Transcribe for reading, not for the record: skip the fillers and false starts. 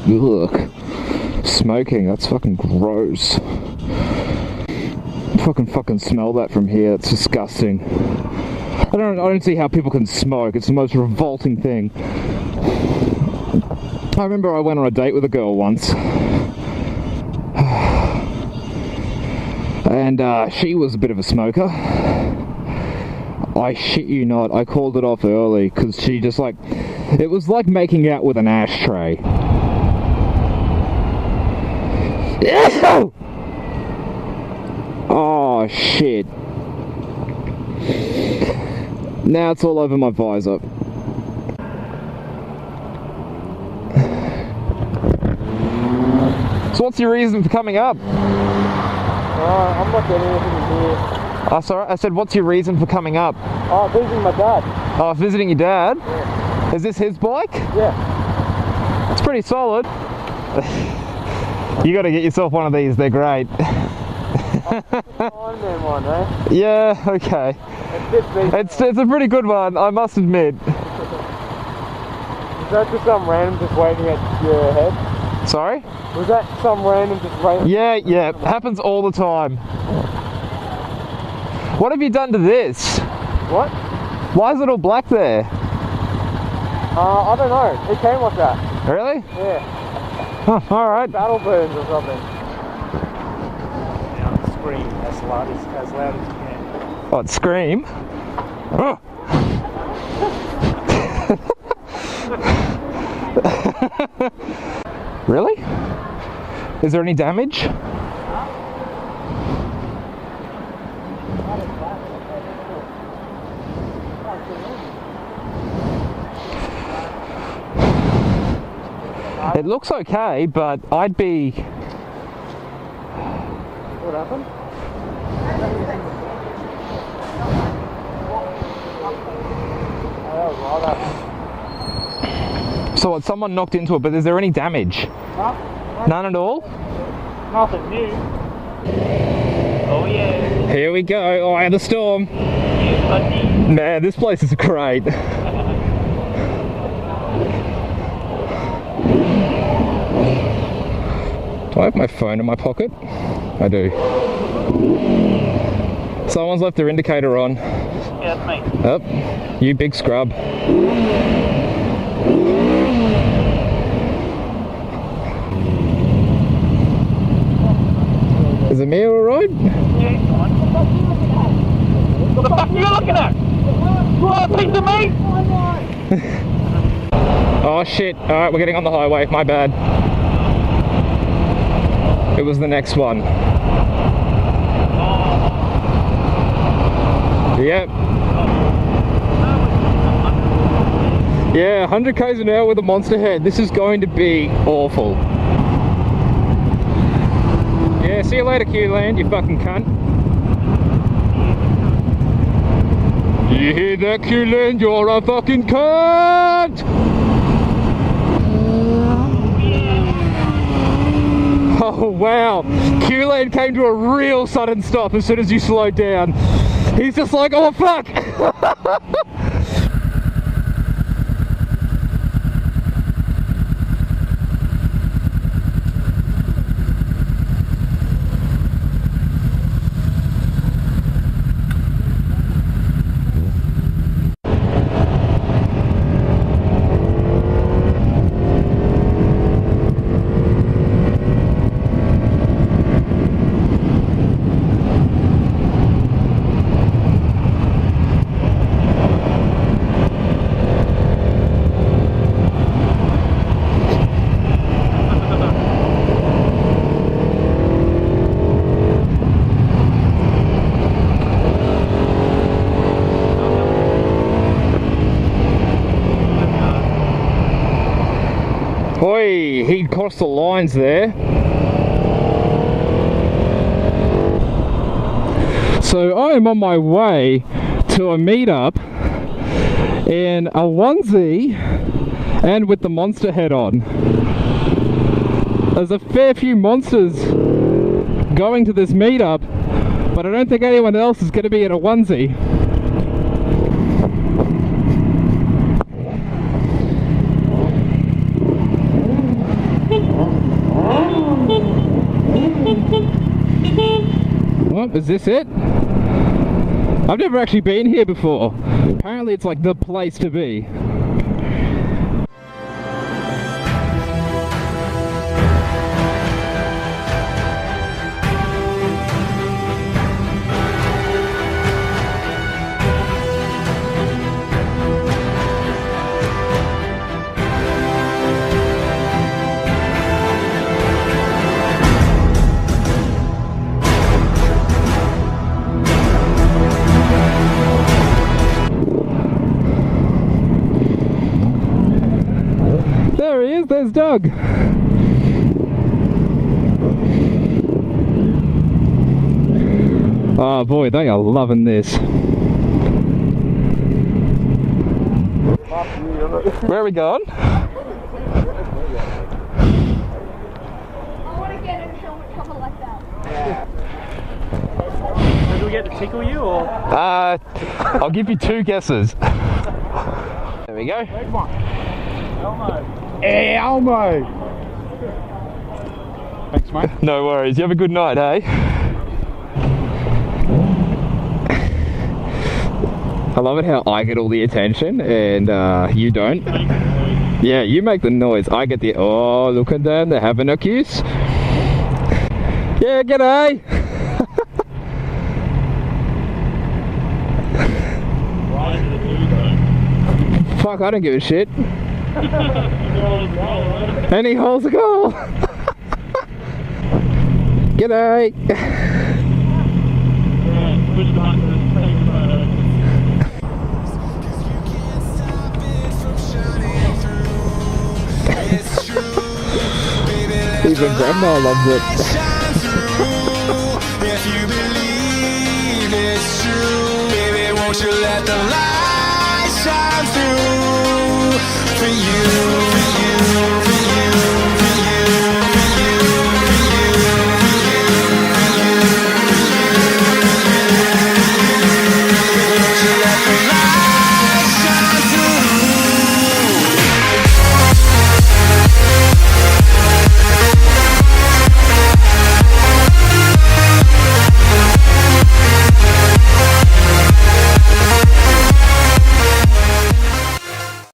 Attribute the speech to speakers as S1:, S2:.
S1: Ugh. Smoking, that's fucking gross. Fucking smell that from here. It's disgusting. I don't see how people can smoke. It's the most revolting thing. I remember I went on a date with a girl once. And she was a bit of a smoker. I shit you not, I called it off early because she just like, it was like making out with an ashtray. Oh shit. Now it's all over my visor. So what's your reason for coming up?
S2: I'm not getting anything here.
S1: Oh, sorry, I said what's your reason for coming up?
S2: Oh, visiting my dad.
S1: Oh, visiting your dad?
S2: Yeah.
S1: Is this his bike?
S2: Yeah.
S1: It's pretty solid. You gotta get yourself one of these, they're great.
S2: Ironman one, eh?
S1: Yeah, okay. It's a pretty good one, I must admit.
S2: Is that just some random just waving at your head?
S1: Sorry?
S2: Was that some random just waving?
S1: Yeah, happens all the time. What have you done to this?
S2: What?
S1: Why is it all black there?
S2: I don't know. It came like that.
S1: Really?
S2: Yeah.
S1: Huh, alright.
S2: Battle burns or something.
S3: Now scream as loud as you can.
S1: What, scream? Oh. Really? Is there any damage? It looks okay, but I'd be...
S2: What happened?
S1: So what, someone knocked into it, but is there any damage?
S3: Huh?
S1: None at all?
S3: Nothing new. Oh yeah.
S1: Here we go. Oh, and the storm.
S3: Yeah, buddy.
S1: Man, this place is great. Do I have my phone in my pocket? I do. Someone's left their indicator on.
S3: Yeah, it's me.
S1: Oh, you big scrub. Is Amir alright?
S3: Yeah, he's fine. What the fuck are you looking at? You want a piece of meat?
S1: Oh shit, alright, we're getting on the highway, my bad. It was the next one. Yep. Yeah, 100 k's an hour with a monster head. This is going to be awful. Yeah, see you later, Q-Land, you fucking cunt. You hear that, Q-Land? You're a fucking cunt! Oh wow, Q-Lane came to a real sudden stop as soon as you slowed down. He's just like, oh fuck! Oi, he crossed the lines there. So I am on my way to a meetup in a onesie and with the monster head on. There's a fair few monsters going to this meetup, but I don't think anyone else is going to be in a onesie. What, is this it? I've never actually been here before. Apparently it's like the place to be. There he is, there's Doug. Oh boy, they are loving this. Where are we going?
S3: I want to get a helmet cover like that.
S2: Do we get to tickle you or?
S1: I'll give you 2 guesses. There we go.
S2: Big one. Elmo.
S1: Hey, Elmo!
S2: Thanks, mate.
S1: No worries, you have a good night, hey? I love it how I get all the attention and you don't. Yeah, you make the noise. I get the, oh, look at them, they're having a kiss. Yeah, g'day! Fuck, I don't give a shit. And he holds a goal. G'day. Even Grandma loves it.
S4: If you believe it's true, baby, won't you let the light shine through for you?